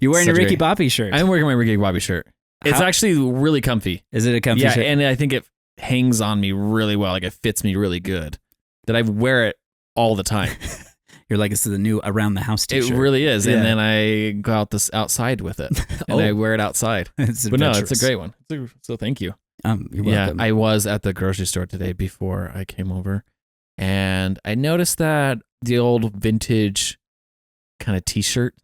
You're wearing a Ricky Bobby shirt. I'm wearing my Ricky Bobby shirt. It's actually really comfy. Is it a comfy shirt? Yeah, and I think it hangs on me really well. Like it fits me really good. That I wear it all the time. You're like, this is the new around the house t-shirt. It really is. Yeah. And then I go outside with it. And I wear it outside. But no, it's a great one. So thank you. You're welcome. Yeah, I was at the grocery store today before I came over. And I noticed that the old vintage kind of t-shirt,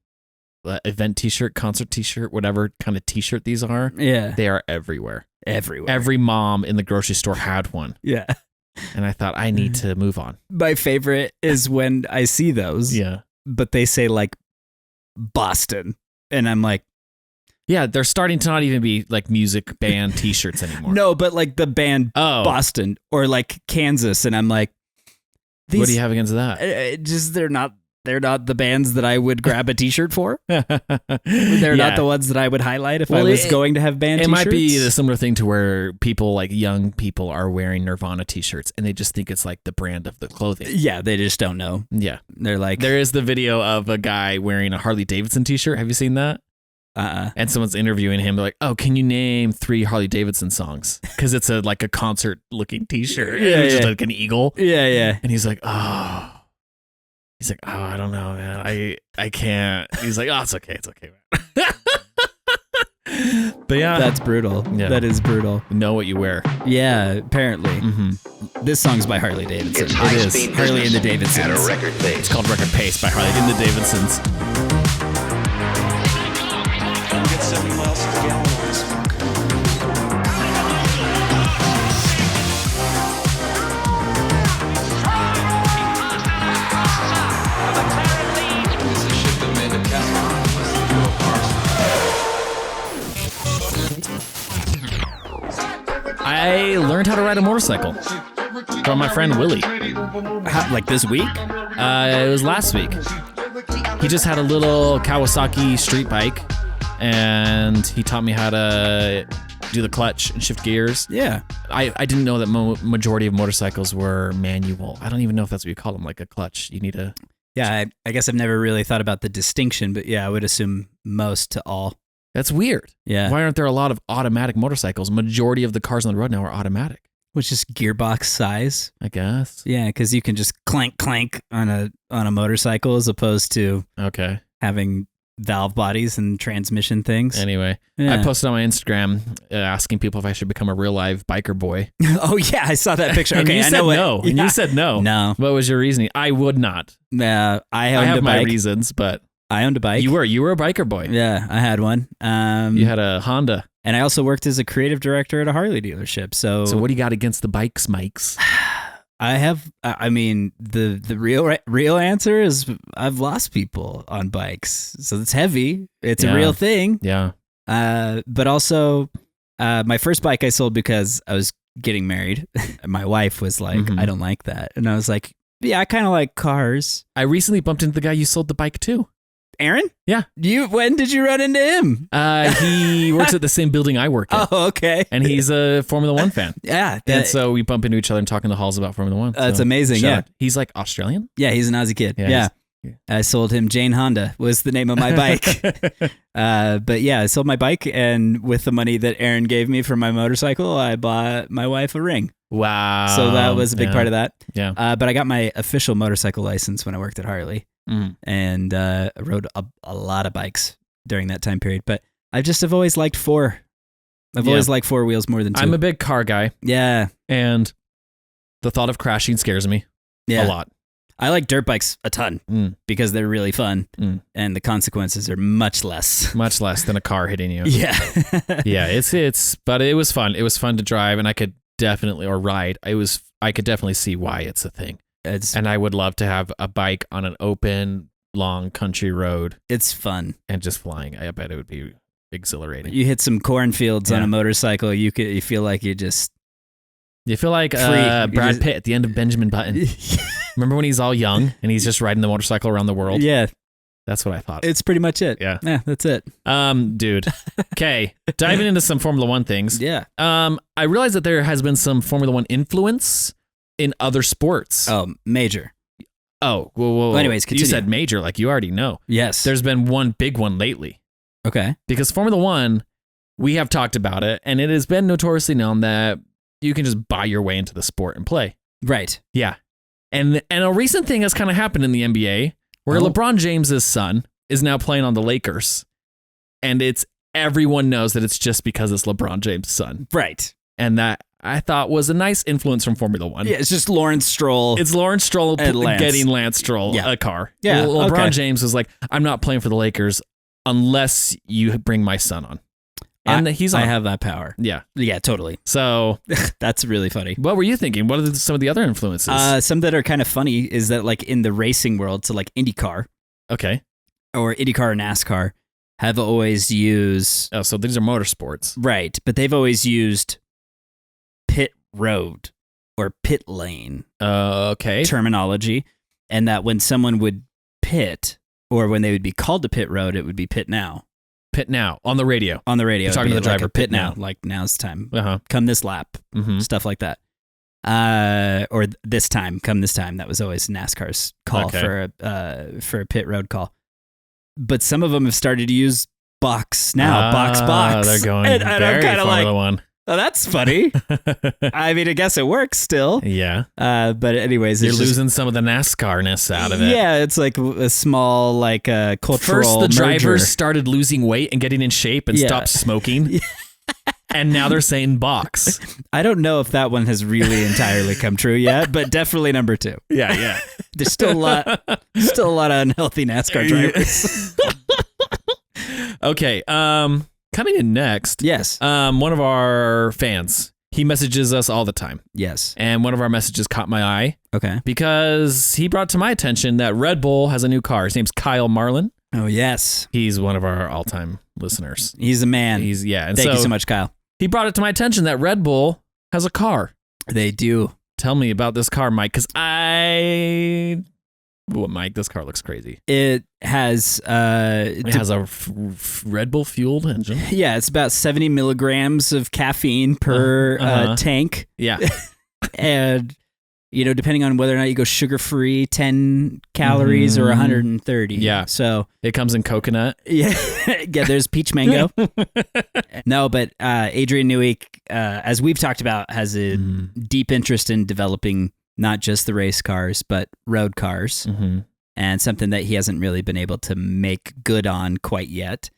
event t-shirt, concert t-shirt, whatever kind of t-shirt these are. Yeah. They are everywhere. Everywhere. Every mom in the grocery store had one. Yeah. And I thought, I need to move on. My favorite is when I see those. Yeah. But they say like Boston. And I'm like. Yeah, they're starting to not even be like music band t-shirts anymore. No, but like the band Boston or like Kansas. And I'm like. What do you have against that? Just they're not the bands that I would grab a t-shirt for. They're not the ones that I would highlight if I was going to have band t-shirts. It might be a similar thing to where people like young people are wearing Nirvana t-shirts and they just think it's like the brand of the clothing. Yeah, they just don't know. Yeah. They're like... There is the video of a guy wearing a Harley Davidson t-shirt. Have you seen that? And someone's interviewing him. They're like, "Oh, can you name 3 Harley Davidson songs?" Because it's like a concert looking t-shirt. Yeah, it's just like an eagle. Yeah, yeah. And he's like, "Oh." He's like, "Oh, I don't know, man. I can't." He's like, "Oh, it's okay, man." But yeah, that's brutal. Yeah. That is brutal. Know what you wear. Yeah, apparently. Mm-hmm. This song's by Harley Davidson. It is Harley and the Davidsons. At a record pace. It's called Record Pace by Harley and the Davidsons. 70 miles per gallon on this one. I learned how to ride a motorcycle from my friend Willie. Like this week? It was last week. He just had a little Kawasaki street bike. And he taught me how to do the clutch and shift gears. Yeah. I didn't know that majority of motorcycles were manual. I don't even know if that's what you call them, like a clutch. You need a... Yeah, I guess I've never really thought about the distinction, but yeah, I would assume most to all. That's weird. Yeah. Why aren't there a lot of automatic motorcycles? Majority of the cars on the road now are automatic. Which is gearbox size. I guess. Yeah, because you can just clank on a motorcycle as opposed to having... valve bodies and transmission things. Anyway, I posted on my Instagram asking people if I should become a real live biker boy. Oh yeah, I saw that picture. Okay, I know no. Yeah. And you said no. No. What was your reasoning? I would not. I have my reasons, but I owned a bike. You were a biker boy. Yeah, I had one. You had a Honda, and I also worked as a creative director at a Harley dealership. So what do you got against the bikes, Mikes? I mean, the real answer is I've lost people on bikes. So it's heavy. It's a real thing. Yeah. But also, my first bike I sold because I was getting married. My wife was like, I don't like that. And I was like, yeah, I kind of like cars. I recently bumped into the guy you sold the bike to. Aaron? Yeah. When did you run into him? He works at the same building I work at. Oh, okay. And he's a Formula One fan. Yeah. And so we bump into each other and talk in the halls about Formula One. That's amazing. Yeah. He's like Australian? Yeah, he's an Aussie kid. Yeah. I sold him Jane Honda was the name of my bike. But yeah, I sold my bike, and with the money that Aaron gave me for my motorcycle, I bought my wife a ring. Wow. So that was a big part of that. Yeah. But I got my official motorcycle license when I worked at Harley. And I rode a lot of bikes during that time period. But I've always liked 4. I've always liked 4 wheels more than 2. I'm a big car guy. Yeah. And the thought of crashing scares me a lot. I like dirt bikes a ton because they're really fun and the consequences are much less. Much less than a car hitting you. Yeah. Yeah, but it was fun. It was fun to drive, and I could definitely, or ride. I could definitely see why it's a thing. And I would love to have a bike on an open, long country road. It's fun. And just flying. I bet it would be exhilarating. You hit some cornfields on a motorcycle, you feel like you feel like Brad Pitt at the end of Benjamin Button. Remember when he's all young and he's just riding the motorcycle around the world? Yeah. That's what I thought. It's pretty much it. Yeah. Yeah, that's it. Dude. Okay. Diving into some Formula One things. Yeah. I realized that there has been some Formula One influence in other sports. Oh, major. Oh, whoa. Well, anyways, continue. You said major, like you already know. Yes. There's been one big one lately. Okay. Because Formula One, we have talked about it, and it has been notoriously known that you can just buy your way into the sport and play. Right. Yeah. And a recent thing has kind of happened in the NBA where LeBron James's son is now playing on the Lakers. And everyone knows that it's just because it's LeBron James' son. Right. And that I thought was a nice influence from Formula One. Yeah, it's just Lawrence Stroll. It's Lawrence Stroll getting Lance Stroll a car. Yeah. LeBron James was like, I'm not playing for the Lakers unless you bring my son on. And he's on. I have that power. Yeah. Yeah, totally. So that's really funny. What were you thinking? What are some of the other influences? Some that are kind of funny is that like in the racing world, so like IndyCar. Okay. Or IndyCar or NASCAR have always used... Oh, so these are motorsports. Right. But they've always used pit road or pit lane okay. terminology. And that when someone would pit or when they would be called to pit road, it would be pit now. Pit now on the radio. On the radio. You're talking to the driver. Like pit now. Like now's the time. Uh-huh. Come this lap. Mm-hmm. Stuff like that. Or this time. Come this time. That was always NASCAR's call for a pit road call. But some of them have started to use box now. Box. They're going and I'm kind of like, one. Oh, that's funny. I mean, I guess it works still. Yeah. But anyways, you're losing some of the NASCAR-ness out of it. Yeah, it's like a small, like cultural First, the drivers merger. started losing weight and getting in shape and stopped smoking. And now they're saying box. I don't know if that one has really entirely come true yet, but definitely number 2. Yeah. There's still a lot of unhealthy NASCAR drivers. Okay. Coming in next. Yes. One of our fans. He messages us all the time. Yes. And one of our messages caught my eye. Okay. Because he brought to my attention that Red Bull has a new car. His name's Kyle Marlin. Oh, yes. He's one of our all-time listeners. He's a man. And Thank you so much, Kyle. He brought it to my attention that Red Bull has a car. They do. Tell me about this car, Mike, because Mike, this car looks crazy. It has a Red Bull fueled engine. Yeah, it's about 70 milligrams of caffeine per tank. Yeah. And, depending on whether or not you go sugar-free, 10 calories or 130. Yeah. So it comes in coconut. Yeah. Yeah, there's peach mango. No, but Adrian Newey, as we've talked about, has a deep interest in developing not just the race cars, but road cars. Mm-hmm. And something that he hasn't really been able to make good on quite yet.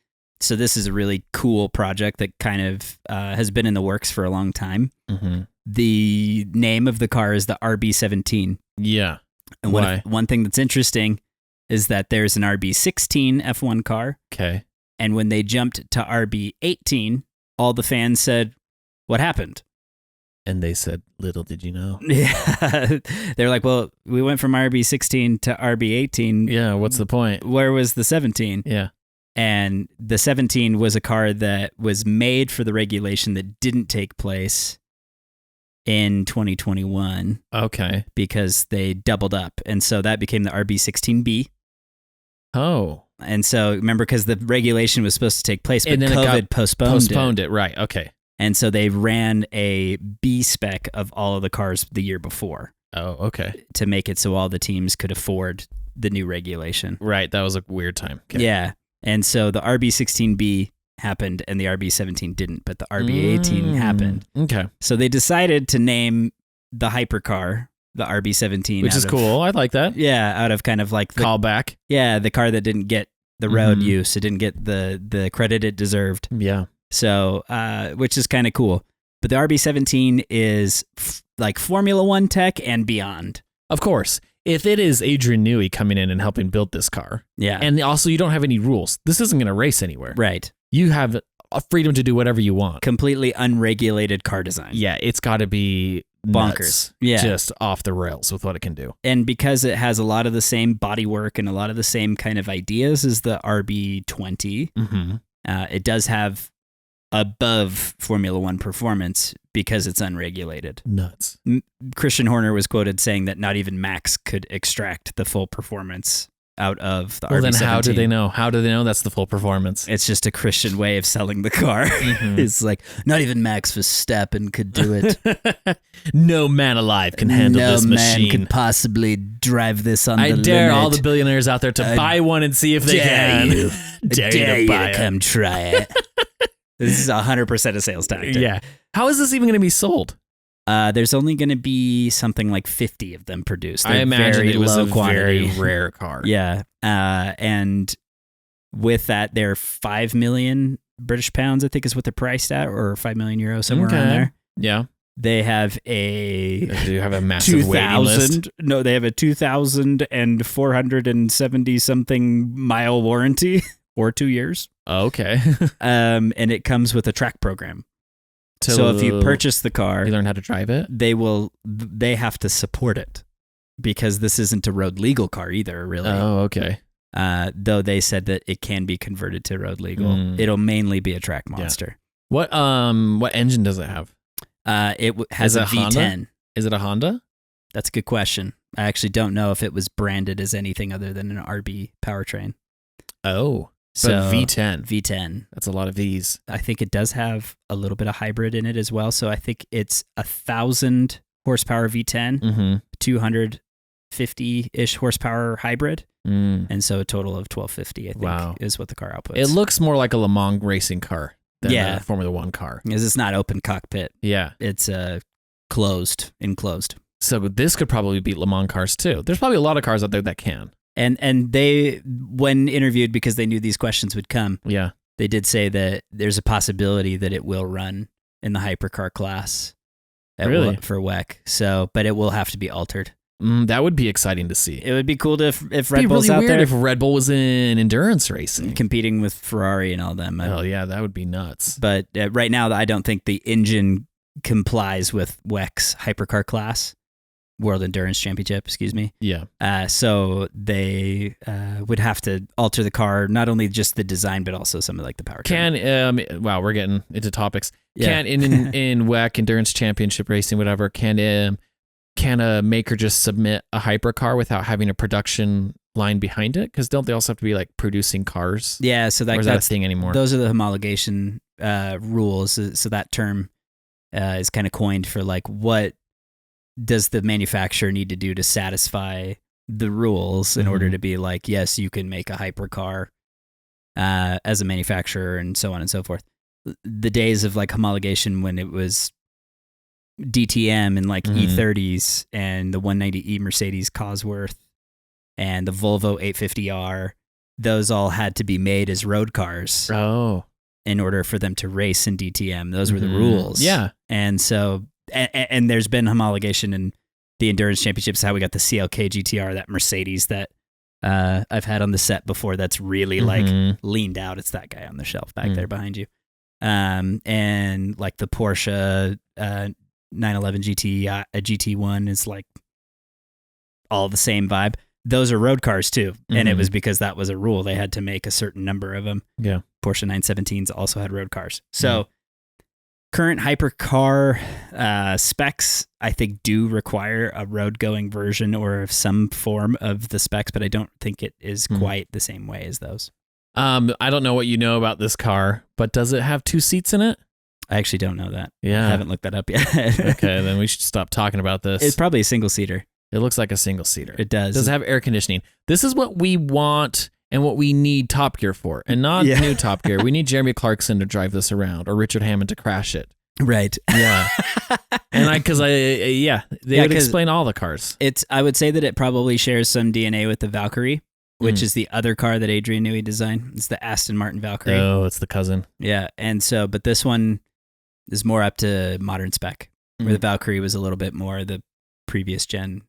So this is a really cool project that kind of has been in the works for a long time. Mm-hmm. The name of the car is the RB17. Yeah. And one thing that's interesting is that there's an RB16 F1 car. Okay. And when they jumped to RB18, all the fans said, "What happened?" And they said, "Little did you know." Yeah. They're like, "Well, we went from RB16 to RB18. Yeah, what's the point? Where was the 17? Yeah. And the 17 was a car that was made for the regulation that didn't take place in 2021. Okay. Because they doubled up. And so that became the RB16B. Oh. And so remember, because the regulation was supposed to take place, but and then COVID postponed it. Right. Okay. And so they ran a B spec of all of the cars the year before. Oh, okay. To make it so all the teams could afford the new regulation. Right. That was a weird time. Okay. Yeah. And so the RB16B happened and the RB17 didn't, but the RB18 happened. Okay. So they decided to name the hypercar the RB17. Which is cool. I like that. Yeah, out of kind of like the callback. Yeah, the car that didn't get the road use. It didn't get the credit it deserved. Yeah. So, which is kind of cool. But the RB17 is like Formula One tech and beyond. Of course. If it is Adrian Newey coming in and helping build this car. Yeah. And also you don't have any rules. This isn't going to race anywhere. Right. You have a freedom to do whatever you want. Completely unregulated car design. Yeah, it's got to be bonkers. Nuts, yeah. Just off the rails with what it can do. And because it has a lot of the same bodywork and a lot of the same kind of ideas as the RB20, it does have above Formula One performance because it's unregulated. Nuts. Christian Horner was quoted saying that not even Max could extract the full performance out of the Well, RB17. then how do they know? How do they know that's the full performance? It's just a Christian way of selling the car. Mhm. It's like, not even Max Verstappen could do it. No man alive can handle no this man machine. could possibly drive this on I the dare limit. all the billionaires out there to buy one and see if they dare can. you. Dare you to buy it. come try it. This is 100% a sales tactic. Yeah. How is this even going to be sold? There's only going to be something like 50 of them produced. I They're imagine very it was low a quantity. very rare car. Yeah. And with that, they're 5 million British pounds, I think is what they're priced at, or 5 million euros, somewhere around there. Yeah. They have a Do you have a massive waiting list? 2,000. No, they have a 2,470 something mile warranty or 2 years. Okay. And it comes with a track program. So if you purchase the car, you learn how to drive it? they have to support it because this isn't a road legal car either, really. Oh, okay. Though they said that it can be converted to road legal. It'll mainly be a track monster. What engine does it have? It has a Is it V10. Honda? Is it a Honda? That's a good question. I actually don't know if it was branded as anything other than an RB powertrain. Oh. So But V10. V10. That's a lot of Vs. I think it does have a little bit of hybrid in it as well. So I think it's 1,000 horsepower V10, Mm-hmm. 250-ish horsepower hybrid. And so a total of 1,250, I think, Wow. is what the car outputs. It looks more like a Le Mans racing car than Yeah. a Formula One car. Because it's not open cockpit. Yeah. It's enclosed. So this could probably beat Le Mans cars too. There's probably a lot of cars out there that can. And they, when interviewed, because they knew these questions would come, Yeah. they did say that there's a possibility that it will run in the hypercar class Really? for WEC. So, but it will have to be altered. That would be exciting to see. It would be cool if It'd Red be Bull's really out weird there if Red Bull was in endurance racing. competing with Ferrari and all them. Hell yeah, that would be nuts. But right now, I don't think the engine complies with WEC's hypercar class, World Endurance Championship, excuse me. Yeah. So they would have to alter the car, not only just the design, but also some of like the powertrain. Wow, we're getting into topics. Yeah. Can in WEC endurance championship racing, whatever, can a maker just submit a hypercar without having a production line behind it? Because don't they also have to be like producing cars? Yeah, so Or is that a that's thing anymore? those are the homologation rules. So that term is kind of coined for like what does the manufacturer need to do to satisfy the rules in order to be like, yes, you can make a hypercar as a manufacturer and so on and so forth. The days of like homologation when it was DTM and like E30s and the 190E Mercedes Cosworth and the Volvo 850R, those all had to be made as road cars in order for them to race in DTM. Those were the rules. Yeah. And so, and there's been homologation in the Endurance Championships, how we got the CLK GTR, that Mercedes that I've had on the set before that's really like leaned out. It's that guy on the shelf back there behind you. And like the Porsche 911 GT, a GT1 is like all the same vibe. Those are road cars too. And it was because that was a rule. They had to make a certain number of them. Yeah. Porsche 917s also had road cars. So current hypercar specs, I think, do require a road going version or some form of the specs, but I don't think it is quite the same way as those. I don't know what you know about this car, but does it have 2 seats in it? I actually don't know that. Yeah. I haven't looked that up yet. Okay, then we should stop talking about this. It's probably a single seater. It looks like a single seater. It does. Does it have air conditioning? This is what we want and what we need Top Gear for, and not new Top Gear. We need Jeremy Clarkson to drive this around or Richard Hammond to crash it. Right. Yeah. And they would explain all the cars. I would say that it probably shares some DNA with the Valkyrie, which is the other car that Adrian Newey designed. It's the Aston Martin Valkyrie. Oh, it's the cousin. Yeah. And so, but this one is more up to modern spec, where the Valkyrie was a little bit more the previous gen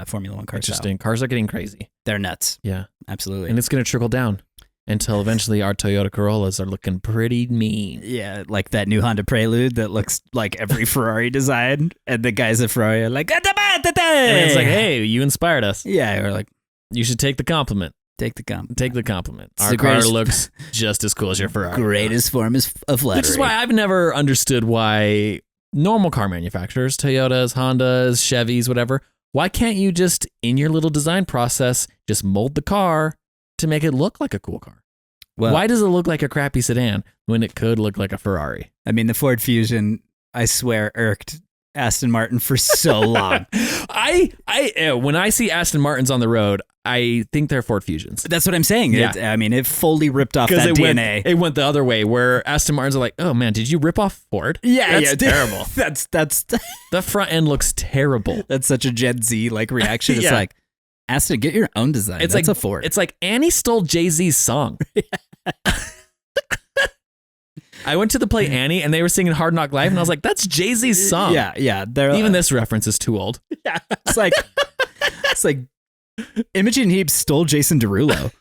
Formula One car Interesting. style. Cars are getting crazy. They're nuts. Yeah. Absolutely. And it's going to trickle down until eventually our Toyota Corollas are looking pretty mean. Yeah, like that new Honda Prelude that looks like every Ferrari design, and the guys at Ferrari are like, And it's like, hey, you inspired us. yeah, we're like, You should take the compliment. take the compliment. Take the compliment. It's Our the car greatest- looks just as cool as your Ferrari. Greatest form of flattery. Which is why I've never understood why normal car manufacturers, Toyotas, Hondas, Chevys, whatever, Why can't you just, in your little design process, just mold the car to make it look like a cool car? Well, Why does it look like a crappy sedan when it could look like a Ferrari? I mean, the Ford Fusion, I swear, irked Aston Martin for so long. When I see Aston Martins on the road, I think they're Ford Fusions. That's what I'm saying. Yeah. It fully ripped off that DNA. It went the other way, where Aston Martins are like, oh man, did you rip off Ford? That's terrible. That's The front end looks terrible. That's such a Gen Z like reaction. It's Yeah. like, Aston, get your own design. It's That's like a Ford. It's like Annie stole Jay-Z's song. I went to the play Annie and they were singing Hard Knock Life and I was like, that's Jay-Z's song. Yeah. Even this reference is too old. Yeah. It's like Imogen Heap stole Jason Derulo.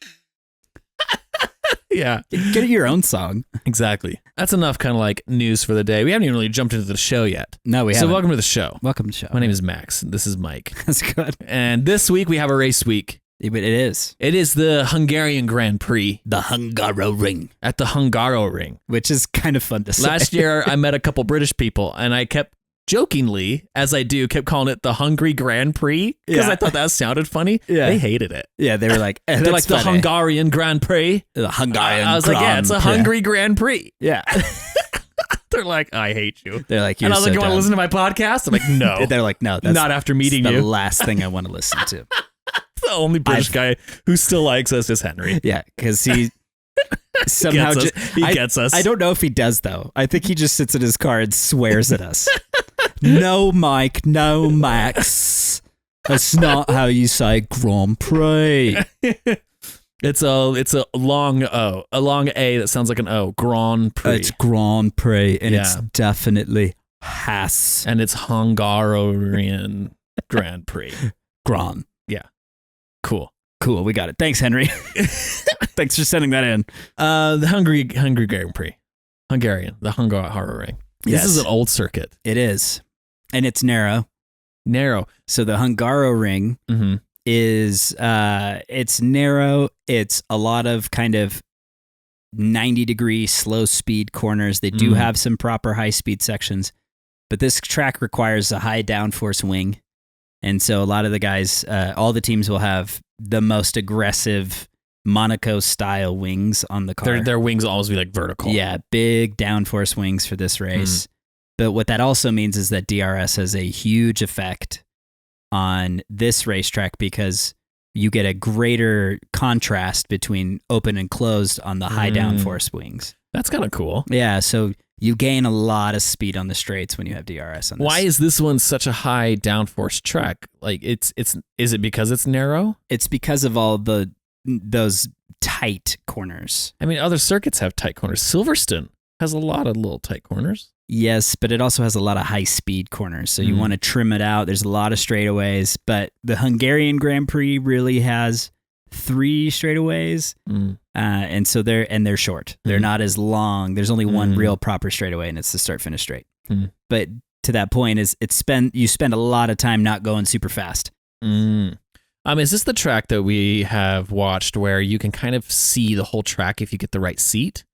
Yeah. Get your own song. Exactly. That's enough kind of like news for the day. We haven't even really jumped into the show yet. No, we So haven't. welcome to the show. Welcome to the show. My name is Max. This is Mike. That's good. And this week we have a race week. It is. It is the Hungarian Grand Prix The Hungaro Ring, at the Hungaro Ring. which is kind of fun to say. Last year I met a couple British people and I kept jokingly, as I do, kept calling it the Hungry Grand Prix because Yeah. I thought that sounded funny. Yeah. They hated it. Yeah, they were like, They're that's like the funny. Hungarian Grand Prix. The Hungarian I was like, yeah, it's a Grand Prix. Hungry Grand Prix. Yeah. They're like, I hate you. They're like, you're And I was so like, you want to dumb. listen to my podcast? I'm like, no. They're like, no, that's Not after meeting the you. last thing I want to listen to. The only British guy who still likes us is Henry. Yeah, because he somehow Gets us. He gets us. I don't know if he does though. I think he just sits in his car and swears at us. No, Mike. No, Max. That's not how you say Grand Prix. It's a long O, a long A that sounds like an O. Grand Prix. It's Grand Prix, and it's Yeah. definitely Haas And it's Hungarian Grand Prix. Grand. Cool. Cool, we got it. Thanks, Henry. Thanks for sending that in. The Hungry Grand Prix. Hungarian. The Hungaro Ring. Yes. This is an old circuit. It is, and it's narrow. Narrow. So the Hungaro Ring Mm-hmm. is it's narrow. It's a lot of kind of 90-degree slow speed corners. They do have some proper high speed sections, but this track requires a high downforce wing. And so a lot of the guys, all the teams will have the most aggressive Monaco style wings on the car. Their wings will always be like vertical. Yeah, big downforce wings for this race. But what that also means is that DRS has a huge effect on this racetrack because you get a greater contrast between open and closed on the high downforce wings. That's kind of cool. Yeah, so you gain a lot of speed on the straights when you have DRS on this. Why is this one such a high downforce track? Like is it because it's narrow? It's because of all those tight corners. I mean, other circuits have tight corners. Silverstone has a lot of little tight corners. Yes, but it also has a lot of high speed corners. So you want to trim it out. There's a lot of straightaways, but the Hungarian Grand Prix really has 3 straightaways. And so they're short. They're not as long. There's only one real proper straightaway, and it's the start finish straight. But to that point is you spend a lot of time not going super fast. Is this the track that we have watched where you can kind of see the whole track if you get the right seat?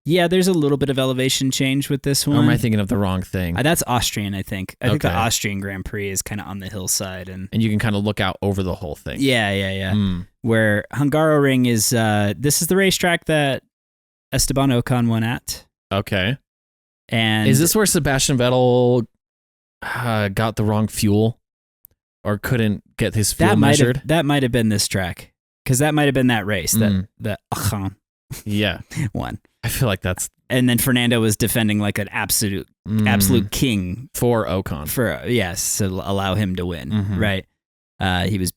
Yeah, there's a little bit of elevation change with this one. Or am I thinking of the wrong thing? That's Austrian, I think. I think the Okay. Austrian Grand Prix is kind of on the hillside, and you can kind of look out over the whole thing. yeah. Where Hungaro Ring is, this is the racetrack that Esteban Ocon won at. Okay. And Is this where Sebastian Vettel got the wrong fuel or couldn't get his fuel measured? that might have been this track, because that might have been that race that Ocon Yeah. won. I feel like that's And then Fernando was defending like an absolute king for Ocon. to allow him to win, right? He was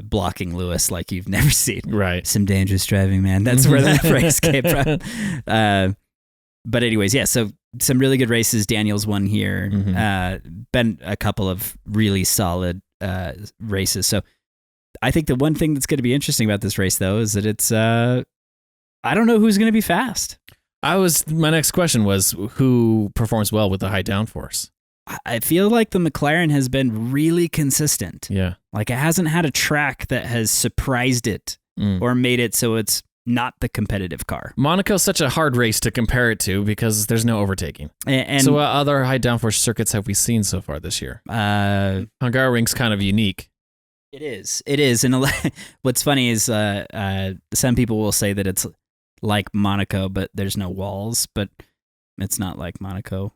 blocking Lewis like you've never seen. Right. Some dangerous driving, man. That's where that phrase came from. But anyways, yeah, so some really good races. Daniels won here. Been a couple of really solid races. So I think the one thing that's going to be interesting about this race, though, is that it's I don't know who's going to be fast. My next question was who performs well with the high downforce? I feel like the McLaren has been really consistent. Yeah. Like it hasn't had a track that has surprised it or made it so it's not the competitive car. Monaco's such a hard race to compare it to because there's no overtaking. And so what other high downforce circuits have we seen so far this year? Hungaroring's kind of unique. It is. And what's funny is some people will say that it's like Monaco, but there's no walls, but it's not like Monaco.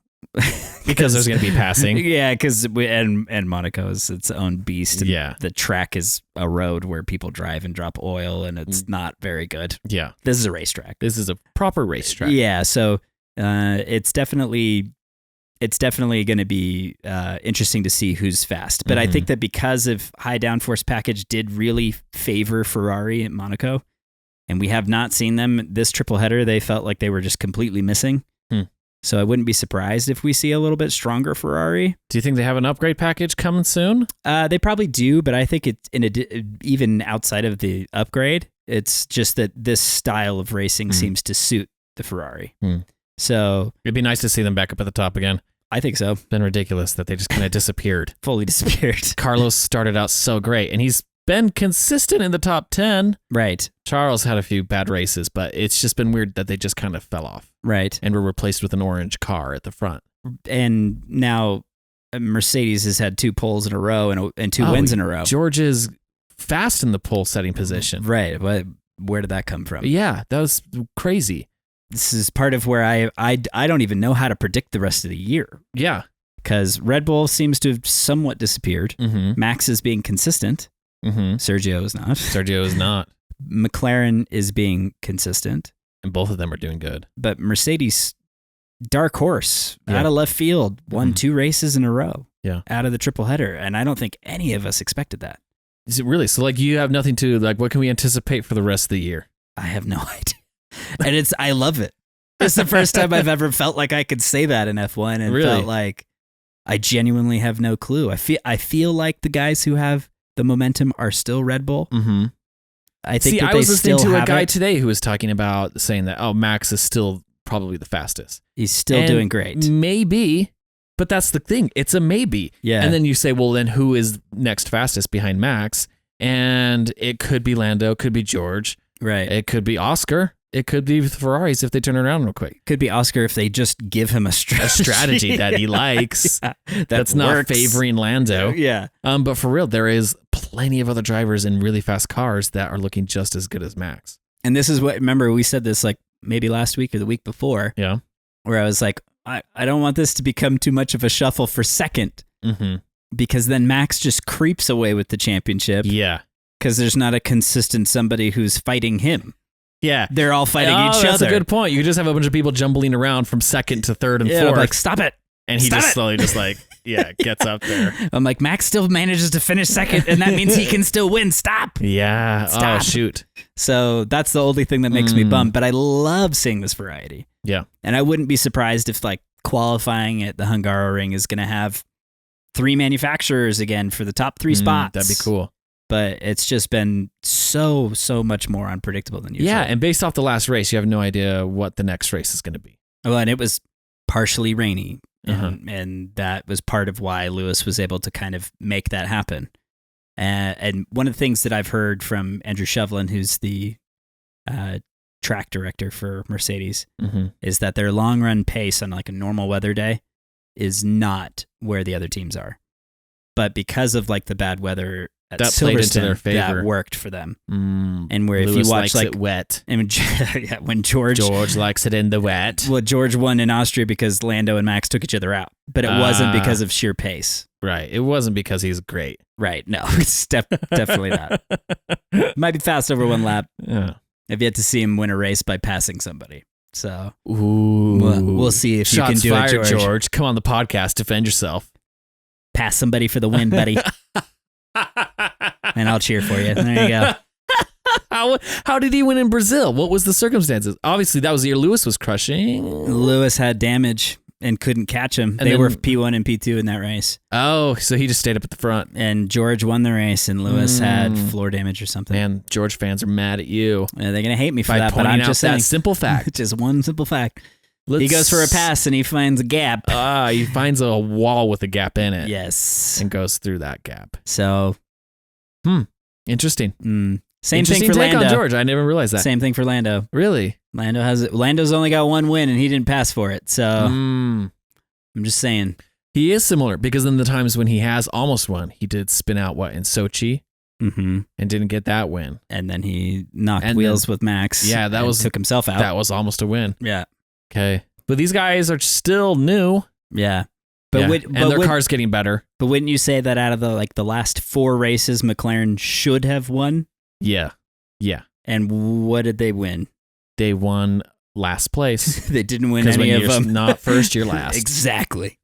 Because there's going to be passing. Yeah, because and Monaco is its own beast. And yeah. The track is a road where people drive and drop oil, and it's not very good. Yeah. This is a racetrack. This is a proper racetrack. Yeah, so it's definitely going to be interesting to see who's fast. But I think that because of high downforce package did really favor Ferrari at Monaco, and we have not seen them this triple header, they felt like they were just completely missing. So I wouldn't be surprised if we see a little bit stronger Ferrari. Do you think they have an upgrade package coming soon? They probably do, but I think it's even outside of the upgrade, it's just that this style of racing seems to suit the Ferrari. So it'd be nice to see them back up at the top again. I think so. It's been ridiculous that they just kind of disappeared. Fully disappeared. Carlos started out so great, and he's been consistent in the top 10. Right. Charles had a few bad races, but it's just been weird that they just kind of fell off. Right. And were replaced with an orange car at the front. And now Mercedes has had 2 poles in a row and 2 wins in a row. George is fast in the pole setting position. Right. Where did that come from? Yeah, that was crazy. This is part of where I don't even know how to predict the rest of the year. Yeah. Because Red Bull seems to have somewhat disappeared. Max is being consistent. Sergio is not. Sergio is not. McLaren is being consistent. And both of them are doing good. But Mercedes, dark horse, out of left field, won 2 races in a row. Yeah. Out of the triple header. And I don't think any of us expected that. Is it really? So like you have nothing to, like, what can we anticipate for the rest of the year? I have no idea. And I love it. It's the first time I've ever felt like I could say that in F1 and felt like I genuinely have no clue. I feel like the guys who have the momentum are still Red Bull. I think that I they was listening still to a have guy it. today who was talking about saying that, Max is still probably the fastest. He's still And doing great. Maybe, but that's the thing. It's a maybe. Yeah. And then you say, well, then who is next fastest behind Max? And it could be Lando, could be George. Right. It could be Oscar. It could be the Ferraris if they turn around real quick. Could be Oscar if they just give him a strategy that he likes. That's not favoring Lando. Yeah. But for real, there is plenty of other drivers in really fast cars that are looking just as good as Max. And this is what, remember, we said this like maybe last week or the week before. Yeah. Where I was like, I don't want this to become too much of a shuffle for second. Because then Max just creeps away with the championship. Yeah. Because there's not a consistent somebody who's fighting him. Yeah. They're all fighting each other. That's a good point. You just have a bunch of people jumbling around from second to third and fourth. I'm like, stop it. And he just slowly just like, gets up there. I'm like, Max still manages to finish second, and that means he can still win. Stop. Yeah. Stop. Oh, shoot. So that's the only thing that makes me bummed. But I love seeing this variety. Yeah. And I wouldn't be surprised if like qualifying at the Hungaroring is going to have 3 manufacturers again for the top 3 spots. That'd be cool. But it's just been so much more unpredictable than usual. Yeah, and based off the last race, you have no idea what the next race is going to be. Well, and it was partially rainy, and that was part of why Lewis was able to kind of make that happen. And one of the things that I've heard from Andrew Shevlin, who's the track director for Mercedes, is that their long run pace on like a normal weather day is not where the other teams are. But because of like the bad weather at that played into their favor. That worked for them. And where Lewis if you watch likes like it wet, and when George likes it in the wet. Well, George won in Austria because Lando and Max took each other out, but it wasn't because of sheer pace. Right. It wasn't because he's great. Right. No, it's definitely not. Might be fast over 1 lap. Yeah. I've yet to see him win a race by passing somebody. So we'll see if Shots you can do fired, it, George. Come on the podcast, defend yourself. Pass somebody for the win, buddy. And I'll cheer for you. There you go. How did he win in Brazil? What was the circumstances? Obviously, that was the year Lewis was crushing. Lewis had damage and couldn't catch him. They were P1 and P2 in that race. Oh, so he just stayed up at the front. And George won the race, and Lewis had floor damage or something. Man, George fans are mad at you. They're going to hate me for by that, but I'm just saying. That simple fact. Just one simple fact. He goes for a pass, and he finds a gap. He finds a wall with a gap in it. Yes. And goes through that gap. So... Interesting. Same thing Interesting for take Lando. on George. I never realized that. Same thing for Lando. Really? Lando's only got one win, and he didn't pass for it. So I'm just saying. He is similar because in the times when he has almost won, he did spin out in Sochi and didn't get that win. And then he knocked wheels with Max. Yeah, took himself out. That was almost a win. Yeah. Okay. But these guys are still new. Yeah. But their car's getting better. But wouldn't you say that out of the last 4 races, McLaren should have won? Yeah. Yeah. And what did they win? They won last place. They didn't win any of them. Not first, you're last. Exactly.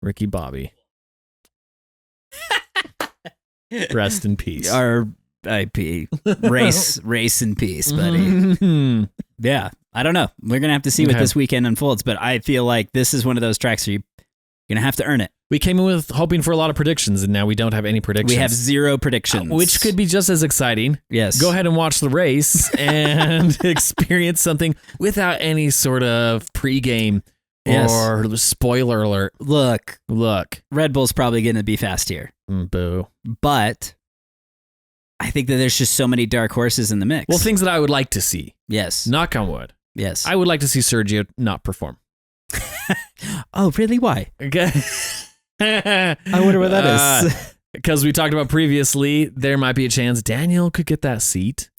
Ricky Bobby. Rest in peace. R.I.P. Race in peace, buddy. Yeah. I don't know. We're going to have to see what this weekend unfolds, but I feel like this is one of those tracks where you're going to have to earn it. We came in with hoping for a lot of predictions, and now we don't have any predictions. We have 0 predictions. Which could be just as exciting. Yes. Go ahead and watch the race and experience something without any sort of pregame or spoiler alert. Look. Red Bull's probably going to be fast here. Boo. But I think that there's just so many dark horses in the mix. Well, things that I would like to see. Yes. Knock on wood. Yes. I would like to see Sergio not perform. Oh, really? Why? Okay. I wonder what that is. Because we talked about previously, there might be a chance Daniel could get that seat.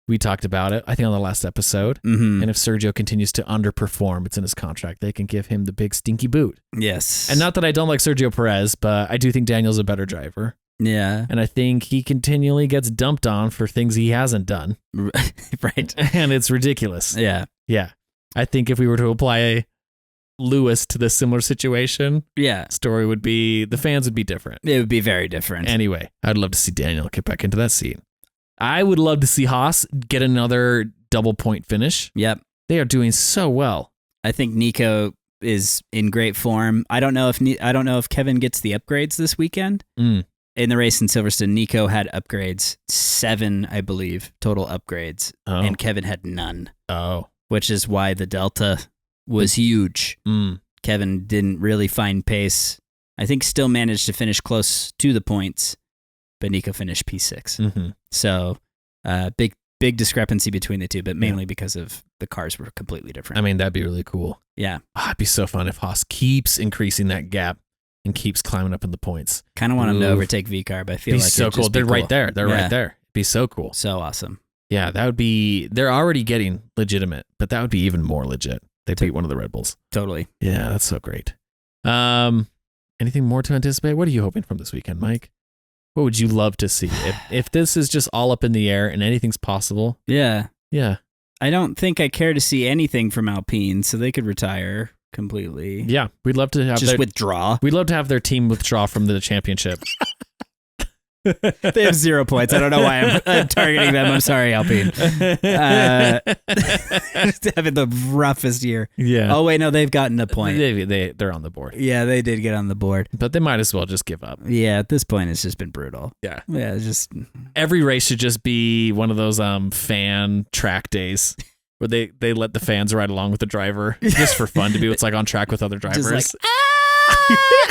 We talked about it, I think, on the last episode. Mm-hmm. And if Sergio continues to underperform, it's in his contract, they can give him the big stinky boot. Yes. And not that I don't like Sergio Perez, but I do think Daniel's a better driver. Yeah. And I think he continually gets dumped on for things he hasn't done. Right. And it's ridiculous. Yeah. Yeah. I think if we were to apply Lewis to this similar situation, the fans would be different. It would be very different. Anyway, I'd love to see Daniel get back into that seat. I would love to see Haas get another double point finish. Yep. They are doing so well. I think Nico is in great form. I don't know if Kevin gets the upgrades this weekend. In the race in Silverstone, Nico had upgrades, 7, I believe, total upgrades, and Kevin had none. Oh. Which is why the delta was huge. Kevin didn't really find pace. I think still managed to finish close to the points, but Nico finished P6. Mm-hmm. So big discrepancy between the two, but mainly because of the cars were completely different. I mean, that'd be really cool. Yeah. It'd be so fun if Haas keeps increasing that gap and keeps climbing up in the points. Kind of want him to overtake VCarb. I feel like so cool. They're right there. They're right there. It'd be so cool. So awesome. Yeah, that would be. They're already getting legitimate, but that would be even more legit. They beat one of the Red Bulls. Totally. Yeah, that's so great. Anything more to anticipate? What are you hoping from this weekend, Mike? What would you love to see if this is just all up in the air and anything's possible? Yeah. Yeah. I don't think I care to see anything from Alpine, so they could retire completely. Yeah, we'd love to have withdraw. We'd love to have their team withdraw from the championship. They have 0 points. I don't know why I'm targeting them. I'm sorry, Alpine. Having the roughest year. Yeah. Oh wait, no, they've gotten a point. They're on the board. Yeah, they did get on the board, but they might as well just give up. Yeah, at this point, it's just been brutal. Yeah. Yeah, just every race should just be one of those fan track days. Where they let the fans ride along with the driver just for fun to be what's like on track with other drivers. Just like,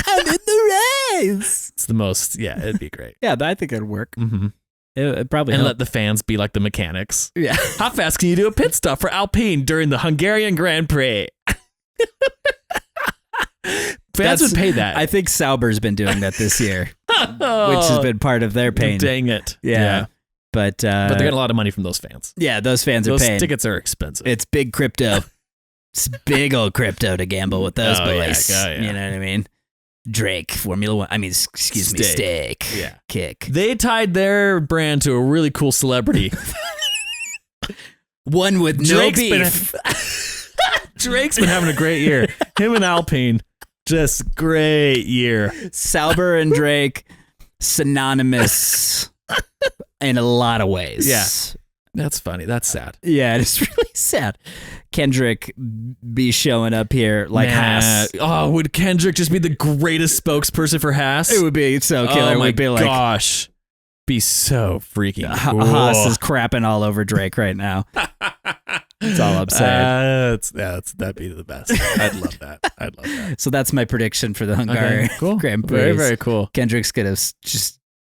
I'm in the race. It's the most, it'd be great. Yeah, I think it'd work. Mm-hmm. It probably and help. let the fans be like the mechanics. Yeah. How fast can you do a pit stop for Alpine during the Hungarian Grand Prix? Fans would pay that. I think Sauber's been doing that this year, which has been part of their pain. Dang it. Yeah. But they get a lot of money from those fans. Yeah, those fans are paying. Those tickets are expensive. It's big crypto. It's big old crypto to gamble with those boys. Yeah. You know what I mean? Drake, Formula One. I mean, excuse me, Steak. Yeah. Kick. They tied their brand to a really cool celebrity. One with Drake's no beef. Drake's been having a great year. Him and Alpine, just great year. Sauber and Drake, synonymous in a lot of ways. Yeah. That's funny. That's sad. Yeah, it's really sad. Kendrick be showing up here like Haas. Oh, would Kendrick just be the greatest spokesperson for Haas? It would be so killer. Oh my would be like, gosh. Be so freaking cool. Haas is crapping all over Drake right now. That's all I'm saying. That'd be the best. I'd love that. So that's my prediction for the Hungarian Grand Prix. Very, very cool. Kendrick's going to just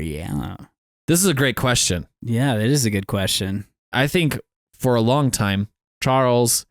Yeah. This is a great question. Yeah, that is a good question. I think for a long time, Charles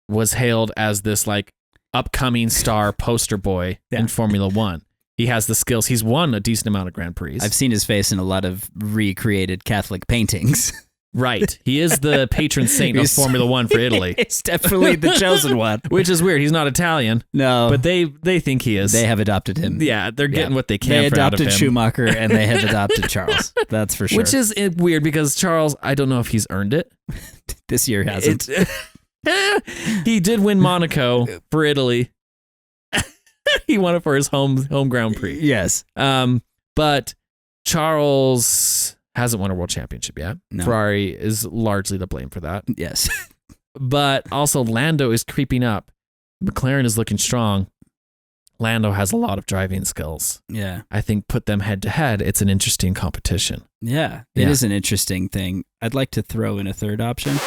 was hailed as this like upcoming star poster boy in Formula One. He has the skills. He's won a decent amount of Grand Prix. I've seen his face in a lot of recreated Catholic paintings. Right. He is the patron saint of Formula One for Italy. It's definitely the chosen one. Which is weird. He's not Italian. No. But they think he is. They have adopted him. Yeah, they're getting what they can They out of him. adopted Schumacher and they have adopted Charles. That's for sure. Which is weird because Charles, I don't know if he's earned it. This year hasn't. He did win Monaco for Italy. He won it for his home Grand Prix. Yes. But Charles hasn't won a world championship yet. No. Ferrari is largely to blame for that. Yes. But also Lando is creeping up. McLaren is looking strong. Lando has a lot of driving skills. Yeah. I think put them head to head, it's an interesting competition. Yeah. It is an interesting thing. I'd like to throw in a third option.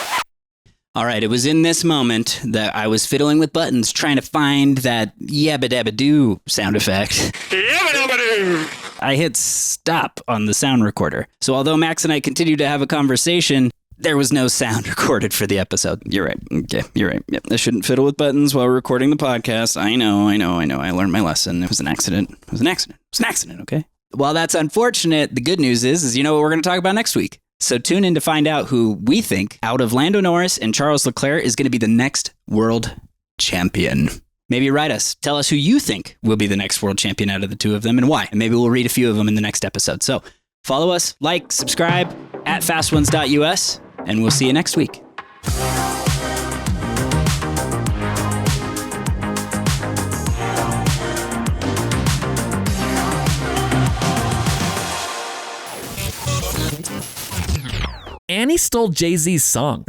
All right, it was in this moment that I was fiddling with buttons trying to find that yabba-dabba-doo sound effect. Yabba-dabba-doo! I hit stop on the sound recorder. So although Max and I continued to have a conversation, there was no sound recorded for the episode. You're right. Okay, you're right. Yep, I shouldn't fiddle with buttons while recording the podcast. I know. I learned my lesson. It was an accident. It was an accident, okay? While that's unfortunate, the good news is you know what we're going to talk about next week. So tune in to find out who we think, out of Lando Norris and Charles Leclerc, is going to be the next world champion. Maybe write us. Tell us who you think will be the next world champion out of the two of them and why. And maybe we'll read a few of them in the next episode. So follow us, like, subscribe at fastones.us, and we'll see you next week. Annie stole Jay-Z's song.